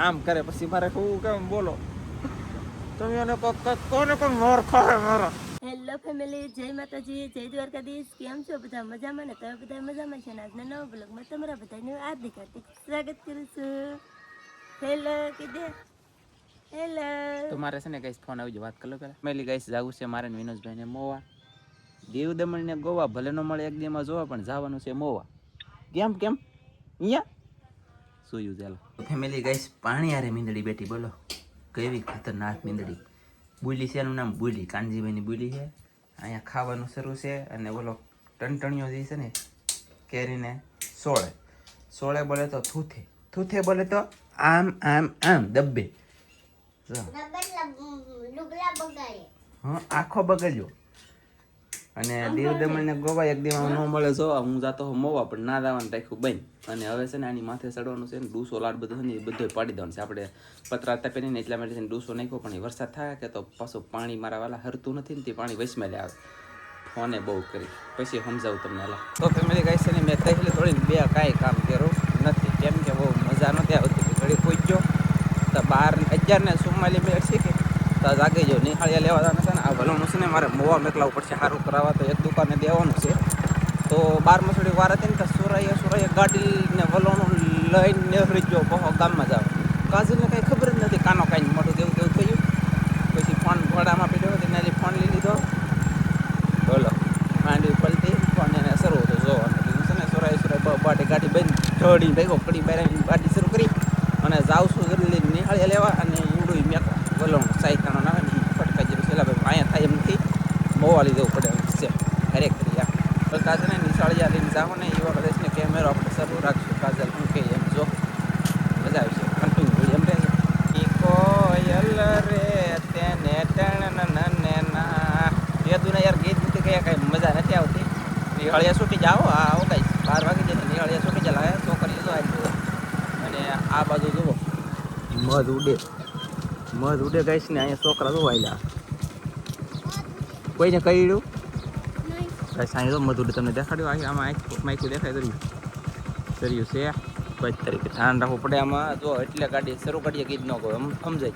આમ કરે પછી મારે હું કેમ બોલો તમે એને કોને કોઈ મોર ખાય મારા. હેલો ફેમિલી, જય માતાજી, જય દ્વારકાધીશ. કેમ છો બધા? મજામાં ને? તમે બધા મજામાં છે ને? આજના નવા બ્લોગમાં તમારા બધાનું હાર્દિક સ્વાગત કરું છું. હેલો કીધે હેલો. તો મારે છે ને ગાઈસ ફોન આવી ગયો, વાત કરી લો પેલા. મેલી ગાઈસ જાવું છે મારે વિનોદભાઈને મોવા. દીવ દમણ ને ગોવા ભલે નો મળે એક દીમાં જોવા, પણ જવાનું છે મોવા. કેમ અહીંયા જોયું ચાલો. ફેમિલી ગાઈસ પાણી આરે મીંદડી બેઠી, બોલો કેવી ખતરનાક મીંદડી. બુલી છે, એનું નામ બુલી, કાનજીભાઈની બુલી છે. અહીંયા ખાવાનું શરૂ છે અને બોલો ટણટણીઓ જે છે ને કેરીને સોળે બોલે તો થૂથે બોલે તો આમ દબ્બે. હા, આખો બગડ્યો. અને દીવ દમણ ને ગોવા એક દીમાં ન મળે જોવા, હું જાતો મોવા, પણ ના જવાનું રાખ્યું બંધ. અને હવે છે ને આની માથે ચડવાનું છે ને ડૂસો લાડ બધું છે ને એ બધું પાડી દેવાનું છે. આપણે પતરા તપેલી ને એટલા માટે છે ને ડૂસો નાખ્યો, પણ એ વરસાદ થાય કે તો પાછું પાણી મારા વાલા હરતું નથી ને તે પાણી વચમાં આવે. ફોને બહુ કરી પછી સમજાવું તમને. હાલો તો ફેમિલી ગાઈસ છે ને મેં તહેલી થોડીને બે કાંઈ કામ કર્યું નથી, કેમ કે બહુ મજા નહોતી આવતી. ઘડી પૂછજો તો 11:44 મિનિટ છે કે તો જાગી જાઓ. નિહાળિયા લેવા જવાના છે ને આ ભલાનું છે ને મારે મોવા મેકલાવું પડશે સારું કરાવવા, તો એક દુકાને દેવાનું છે. તો 12 મસડી વાર હતી ને તો સુરાઈએ ગાડીને વલોણું લઈને નીકળી ગયો બહો ગામમાં જાવ. કાજલને કાંઈ ખબર જ નથી, કાનો કાંઈ મોટું તેવું થયું. પછી ફોન ઘોડામાં પીડ્યો હતો, એનાથી ફોન લઈ લીધો. બોલો માંડવી પલટી, ફોન એને શરૂ હતો જોવાનું. છે ને સુરાઈ બાટી ગાડી બંધ ઢળી ભેગો પડી બહાર ગાડી શરૂ કરી અને જાઉં છું જલ્દી નિહાળિયા લેવા. અને ઈવડું મેકવા વલોણું સાયકાનો ના આવે ને ફટકા જેવું છેલ્લા ભાઈ અહીંયા થાય એમ નથી, મોવા લઈ જવું પડે છે હરેક કરી. કાજલ ને નિશાળિયા લઈને જાઓ ને એ વખતે છે ને કેમેરો આપણે શરૂ રાખશું. કાજલ શું કહે એમ જો મજા આવશે, કન્ટિન્યુ વિડીયો એમ રહેશે. ઈ કોયલ રે તેને ટણ ને ના એ તું યાર ગીત નથી કયા કાંઈ મજા નથી આવતી. નિહાળિયા છૂટી જાઓ. હા આવો કાંઈ 12 વાગી જાય નિહાળિયા છૂટી જાય. છોકરીઓ તો આવી અને આ બાજુ જુઓ મધ ઉડે ગાઈશ ને. અહીંયા છોકરા જોવા આવ્યા. કોઈને કહ્યું સાંઈ તો મધ ઉડે તમને દેખાડ્યું. આમાં માઇકું દેખાય કર્યું છે કોઈ તરીકે ધ્યાન રાખવું પડે આમાં. જો એટલે ગાડી શરૂ કરીએ કીધ ન કહો એમ સમજાય.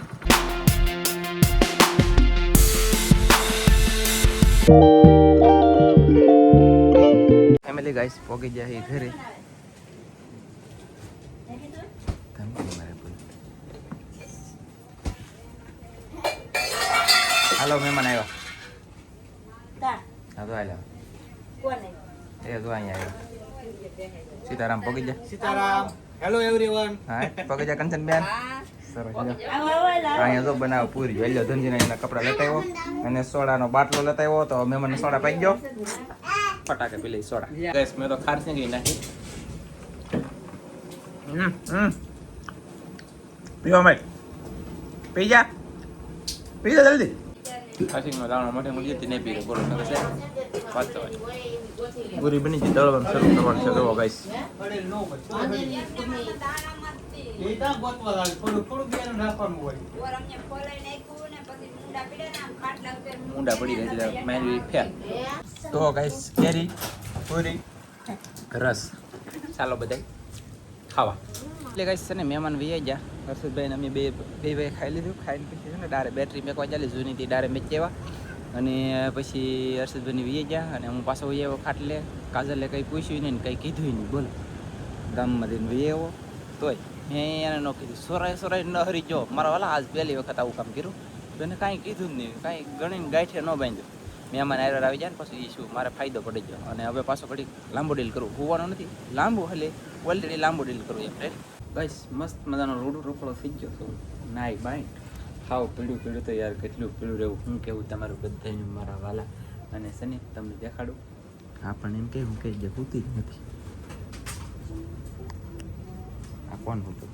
ફેમિલી ગાઈસ પોગી જાય ઘરે. હાલો મહેમાન આવ્યા. હા તો હાલ્યા એ તો અહીંયા આવ્યા. સીતારામ પોગી જા. સીતારામ. Hello everyone. હા પોગી જા કંચન બેન. સરસ. અહીંયા તો બનાવ પૂરી વેલ્યો ધનજીના એના કપડા લેતા આવ્યો અને સોડાનો બાટલો લેતા આવ્યો. તો મહેમાનને સોડા પાઈ ગયો, ફટાકે પી લઈ સોડા. ગેસ મેં તો ખાર નીકળી નાખી. પીવા માટે પી જા જલ્દી. ખાસીનો દાણો મોઢે મૂકી હતી નહીં પી બોલો છે વાત તો પૂરી બની છે. દળવાનું શરૂ કરવાનું છે. જોવો ગાઈસ મુંડા પડી ગયા એટલે મારી ફેલ. તો ગાઈસ કેરી પૂરી રસ ચાલો બધા ખાવા. એટલે ગાઈસ છે ને મહેમાન વી ગયા. હર્ષદભાઈને અમે બે ભાઈ ખાઈ લીધું. ખાઈને પછી છે ને ડારે બેટરી મેકવા ચાલી જૂની હતી ડારે મેચ જેવા. અને પછી હર્ષદભાઈને વી ગયા અને હું પાછો વી આવ્યો ખાટલે. કાજલે કંઈ પૂછ્યું નહીં ને કંઈ કીધું નહીં. બોલો ગામમાં જઈને વી આવ્યો તોય મેં એને ન કીધું. સોરાય ન હરી ગયો મારા વાલા. આજ પહેલી વખત આવું કામ કર્યું તો એને કાંઈ કીધું જ નહીં, કાંઈ ગણીને ગાંઠે ન બાંધ્યું. મહેમાન આવ્યા આવી જાય ને પછી શું મારે ફાયદો પડી ગયો. અને હવે પાછો ઘડી લાંબુ ડીલ કરવું, હોવાનું નથી લાંબુ, હલે ઓલરેડી લાંબુ ડીલ કરવું એમ. બસ મસ્ત મજાનો રોકડો થઈ ગયો તો નાઈ બાઈટ ખાવ પીળું તો યાર કેટલું પીળું રહેવું. હું કેવું તમારું બધાને મારા વાલા. અને સની તમને દેખાડું આ પણ એમ કે હું કહી દે હોતી જ નથી. આ કોણ હતું?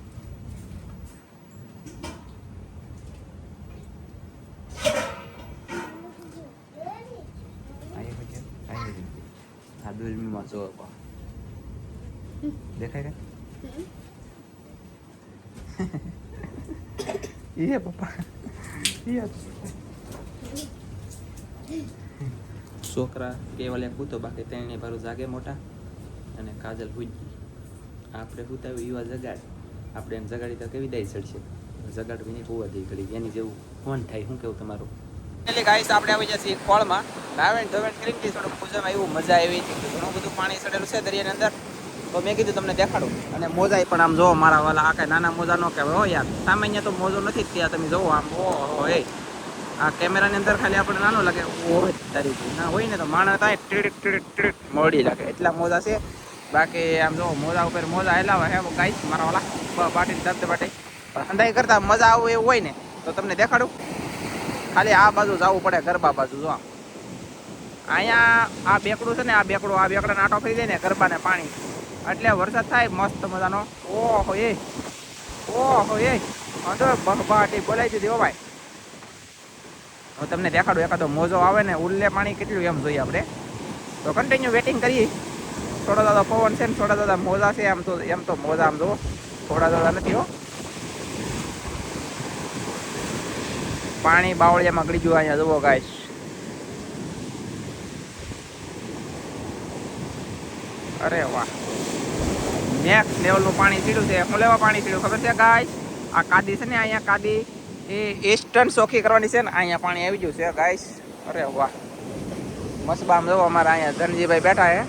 આ દુર્મીમાં જો દેખાય કે એ પપ્પા છોકરા કેવલ એક હૂતો, બાકી તેને ભરું જાગે મોટા. અને કાજલ હુઈ આપણે હુતાવ્યું એવા જગાડ આપણે એને જગાડી તો કેવી દાઈ ચડશે, જગાડવી નહીં હોવા દે ઘડી એની જેવું ફોન થાય. શું કેવું તમારું? એટલે ગાઈસ આપણે આવી જશે ખોળમાં નાવેણ ધોવેણ કરી હતી, થોડુંક પૂજામાં એવું મજા આવી હતી. ઘણું બધું પાણી ચડેલું છે દરિયાની અંદર, તો મેં કીધું તમને દેખાડું. અને મોજા પણ આમ જોવો મારા વાલા, આ કાંઈ નાના મોજા ન કહેવાય હો યાર. સામાન્ય તો મોજો નથી જ ત્યાં, તમે જોવો આમ. ઓહો એ આ કેમેરાની અંદર ખાલી આપણે નાનો લાગે, ઓહ તારી ના હોય ને તો માણસ થાય ટીડીક ટીડીક ટીડીક મોડી લાગે, એટલા મોજા છે. બાકી આમ જો મોજા ઉપર મોજા હેલાવા હે ગાઈસ મારા વાલા પાટી દબતે પાટી. પણ હંધાઈ કરતા મજા આવું એવું હોય ને તો તમને દેખાડું. ખાલી આ બાજુ જવું પડે, ગરબા બાજુ. જો અહીંયા આ બેકડું છે ને, આ બેકડા નાટો ફરી જાય ને ગરબાને પાણી, એટલે વરસાદ થાય મસ્ત મજાનો. ઓહો એ બહબાટી બોલાવી દીધી હો ભાઈ. હું તમને દેખાડું, એકાદો મોજો આવે ને ઉલ્લે પાણી કેટલું એમ જોઈએ આપણે. તો કન્ટિન્યુ વેટિંગ કરીએ. થોડા દાદા પવન છે ને થોડા દાદા મોજા છે. એમ તો મોજા આમ જુઓ, થોડા દાદા નથી હો. પાણી બાવળિયામાં ગળી ગયું અહીંયા જુઓ ગાઈસ. અરે વાહ, નેક્સ્ટ લેવલનું પાણી સીડ્યું છે. શું લેવા પાણી સીડ્યું ખબર છે ગાઈસ? આ કાદી છે ને અહીંયા, કાદી એ ઇન્સ્ટન્ટ ચોખ્ખી કરવાની છે ને, અહીંયા પાણી આવી ગયું છે ગાઈસ. અરે વાહ, મસબામ જુઓ અમારા અહીંયા ધનજીભાઈ બેઠા હે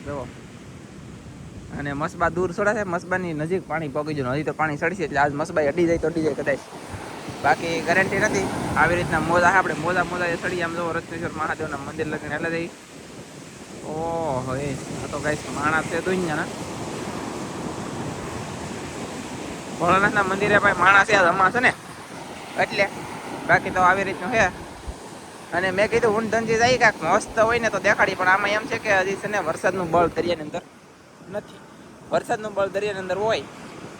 જુઓ. અને મસબા દૂર છોડા છે, મસબાની નજીક પાણી પગી ગયું. હજી તો પાણી ચડશે એટલે આજ મસબાઈ અડી જાય તો અડી જાય કદાચ, બાકી ગેરંટી નથી. આવી રીતના મોજા આપણે મોજા ચડી આમ જુઓ રત્નેશ્વર મહાદેવના મંદિર લગીને એટલે જઈ. ઓહો એ આ તો ગાઈસ માણસ છે દુનિયાના. ભોળાનાથના મંદિરે ભાઈ માણસ યાદ હમણાં છે ને એટલે, બાકી તો આવી રીતનું છે. અને મેં કીધું હું ધનજી જાય કાંઈક મસ્ત હોય ને તો દેખાડી, પણ આમાં એમ છે કે હજી છે ને વરસાદનું બળ દરિયાની અંદર નથી. વરસાદનું બળ દરિયાની અંદર હોય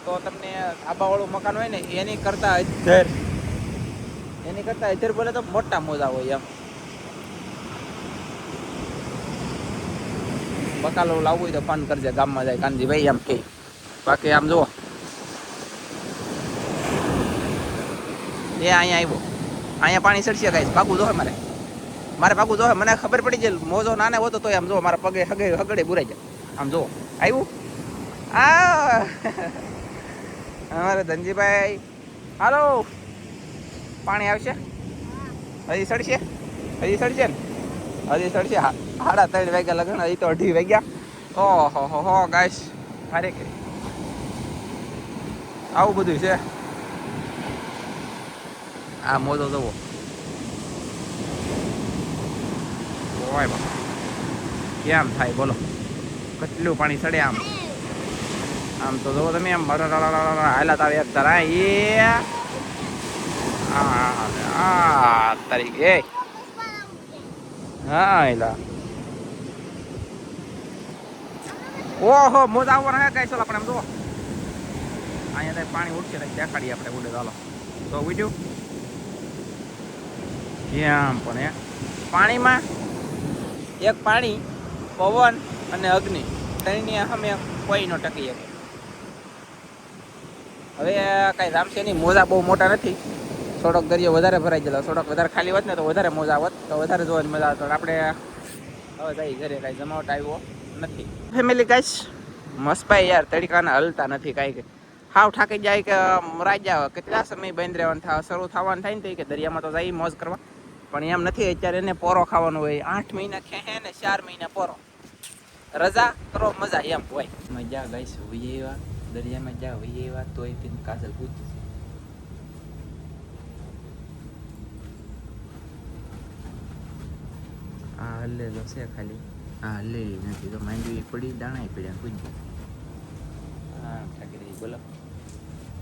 તો તમને આબાવાળું મકાન હોય ને એની કરતાં અધર બોલે તો મોટા મોજા હોય એમ. બકાલો લાવવું હોય તો ફોન કરજે, ગામમાં જાય કાનજીભાઈ એમ કે. બાકી આમ જુઓ એ અહીંયા આવ્યો, અહીંયા પાણી ચડશે ગાઈસ. પાકું જોવે મારે પાકું જોવે. મને ખબર પડી જાય મોજો નાને હોતો તો આમ જો મારા પગે હગડે બુરાઈ જાય. આમ જુઓ આવ્યું આ અમારે ધનજીભાઈ. હાલો, પાણી આવશે? હજી ચડશે ને? હજી ચડશે 3:30 વાગ્યા લગન, હજી તો 2:30 વાગ્યા. ઓહો ગાઈસ, મારે આવું બધું છે. આ મોજો જવો ઓય બા કેમ થાય બોલો, કેટલું પાણી ચડે આમ. આમ તો જુઓ તમે, આમ હાલા તાવે એક તારા એ તારીખે હા એલા. ઓહો મોજા આવવાના હે ગાઈસ. આપણે આમ જુઓ અહીંયા પાણી ઉઠશે દેખાડીએ આપણે ઉડે. ચાલો તો ઉડ્યું કેમ પણ હે પાણીમાં. એક પાણી, પવન અને અગ્નિ ત્રણની સામે કોઈ ન ટકી શકે. હવે કાંઈ રામશે નહીં, મોજા બહુ મોટા નથી. થોડોક દરિયો વધારે ભરાઈ ગયેલો, થોડોક વધારે ખાલી હોત ને તો વધારે મોજા આવત, તો વધારે જોવાની મજા આવત. આપણે હવે જઈ ઘરે, કાંઈ જમાવટ આવ્યો નથી. ફેમિલી ગાઈસ મસ્તભાઈ યાર તડકાના હલતા નથી કાંઈ. હાવ ઠાકી જાય કે મરાઈ જાય. કેટલા સમય બંધ રહેવાનું શરૂ થવાનું થાય ને કે દરિયામાં તો જાય મોજ કરવા, પણ એમ નથી. અત્યારે એને પોરો ખાવાનો હોય. 8 મહિના ખેહે ને 4 મહિના પોરો. રજા કરો મજા એમ હોય. મજા ગાઈસ હોઈએ એવા દરિયામાં જા હોઈએ એવા તોય તે કાજલ પૂછતી છે. આ હલ્લેલો છે ખાલી, આ હલ્લેલી નથી તો માંડવી પડી, દાણા પડ્યા પૂછ્યું. હા ઠાકી રહી બોલો.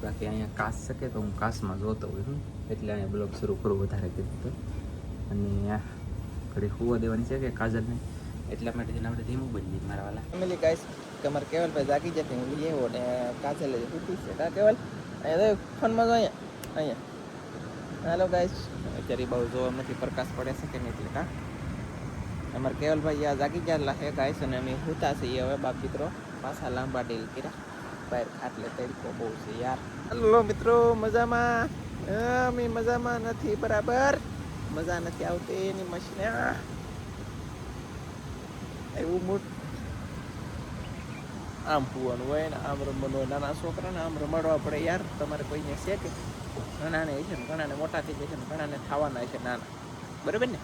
બાકી અહીંયા કાસ શકે તો હું કાસમાં જોતો હોય હું, એટલે અહીંયા બ્લોગ શરૂ કરું વધારે કીધું. અને ઘડી હુવા દેવાની છે કે કાજલને, એટલા માટે આપણે ધીમું બની મારા વાલા. ફેમિલી ગાઈસ તમારે કેવલભાઈ જાગી જતી, હું લઈ આવ્યો ને કાજલ ઉઠી છે. કા કેવલ અહીંયા ફોનમાં જો અહીંયા. હાલો ગાઈસ, અત્યારે બહુ જોવા નથી, પ્રકાશ પડે છે કે નહીં એટલે. કા અમારે કેવલભાઈ આ જાગી ગયેલા છે ગાઈસ, અને અમે હુતા છીએ હવે. બાપ દીકરો પાછા લાંબા ડીલ કર્યા બહાર, આટલે તડકો બહુ છે યાર. હલો મિત્રો, મજામાં? અમે મજામાં નથી, બરાબર મજા નથી આવતી એની મશીને એવું મૂડ. આમ પૂવાનું હોય ને આમ રમવાનું હોય. નાના છોકરાને આમ રમાડવા પડે યાર. તમારે કોઈને છે કે ઘણાને છે ને, ઘણાને મોટા થઈ જાય છે ને, ઘણાને થવાના છે નાના, બરાબર ને?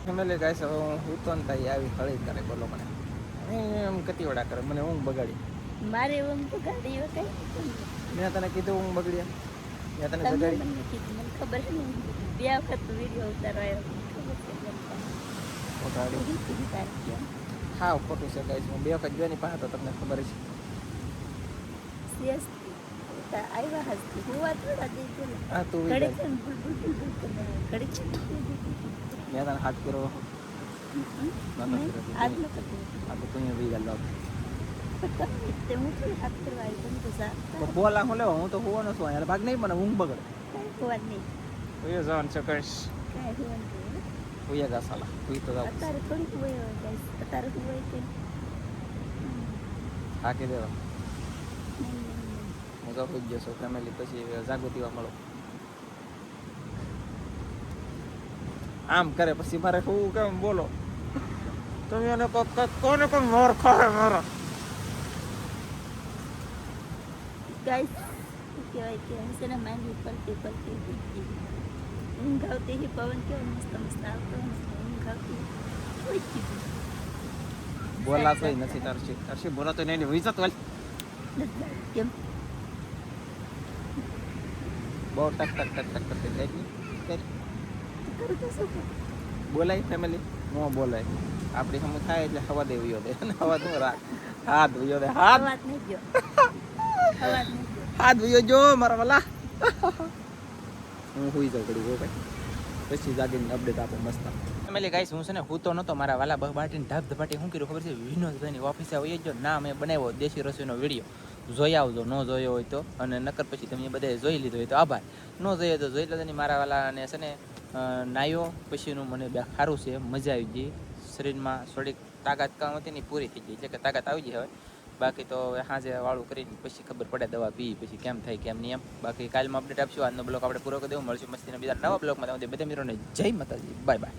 ફેમિલી ગાઈસ, હવે હું તો ને તાઈ આવી હળી કરે, બોલો મને એમ કતિવડા કરે, મને ઊંઘ બગાડી. મારે એમ તો ગાડી કઈ મેં તને કીધું ઊંઘ બગડી એમ? મેં તને તમને જગાડી? મને કીધું, મને ખબર છે ને. 2 વખત વિડીયો ઉતારવા આવ્યો, ખબર છે મને. બગાડી. કીધું તારે કેમ હા, ખોટું છે ગાઈસ. હું 2 વખત જોઈની પાસે તો તમને ખબર છે. સિયસ આવ્યા હસતી હુવા થોડા દઈ દે. હા, તું ઘડીક છે ને બુલ બુલ બુલ બુલ કરે. ઘડીક છે ને મેં તને હાથ કર્યો. આજ ન કરતી. આ તો તું વી ગયેલો. તે હું થોડી હાથ કરવા આવી તમે તો જા બોલા હું લેવો, હું તો હોવાનો છું યાર. ભાગ નહીં, મને ઊંઘ બગડે. કાંઈ હોવા નહીં. એ જવાન ચકશ. કાંઈ હોવા નહીં. ઉયા ગા સાલા. તું તો જાવ. અત્યારે થોડીક હોય ગાઈસ. અત્યારે શું હોય કે હાકી દેવા. નહીં. હું તો હોઈ ગયો છું. ફેમિલી પછી જાગૃતિવા મળો. આમ કરે પછી મારે શું કેમ બોલો? તમે એને કોને કોઈ મોર ખાય મારા? ગાઈસ શું કહેવાય કે હશે ને માંડવી પલટી પલટી ઉઠી. ઊંઘ આવતી ही પવન કેવો મસ્ત મસ્ત આવતો હોય ને ઊંઘ આવતી ઉઠી ગઈ. બોલાતોય નથી તારશી બોલાતો નહીં વિચાર તો કેમ બહુ ટક ટક ટક ટક કરતી જાય. કરું તો શું કરું? બોલાય ફેમિલી ન બોલાય. આપણી સમજ થાય એટલે હવા દેવીઓ દે. હવા તું રાખ. હાથ વિયો દે. હાથ અવાજ નહીં ગયો. અવાજ નહીં ગયો. હાથ વિયો જો મારા વાલા. હું હુઈ જાઉં ઘડી ભાઈ, પછી જાગીને અપડેટ આપો મસ્ત. ફેમિલી ગાઈસ, હું છે ને હું તો નહોતો. મારા વાલા બાટીને ધાપ ધપાટી શું કર્યું ખબર છે? વિનોદભાઈની ઓફિસે આવી ગયો. ના મેં બનાવ્યો દેશી રસોઈનો વિડીયો. જોઈ આવજો, ન જોયો હોય તો. અને નકર પછી તમે બધાએ જોઈ લીધો હોય તો આભાર. ન જોયો તો જોઈ લેજો. મારા વાલાને છે ને નાયો પછીનું મને સારું છે, મજા આવી ગઈ. શરીરમાં થોડીક તાકાત કામ હતી ને પૂરી થઈ ગઈ, એટલે કે તાકાત આવી ગઈ હવે. બાકી તો હવે સાંજે વાળું કરીને પછી ખબર પડે દવા પી પછી કેમ થાય કેમ નહીં એમ. બાકી કાલમાં અપડેટ આપશું. આજનો બ્લોગ આપણે પૂરો કરી દેવું. મળશું મસ્તીના બીજા નવા બ્લોગમાં. બધા મિત્રોને જય માતાજી, બાય બાય.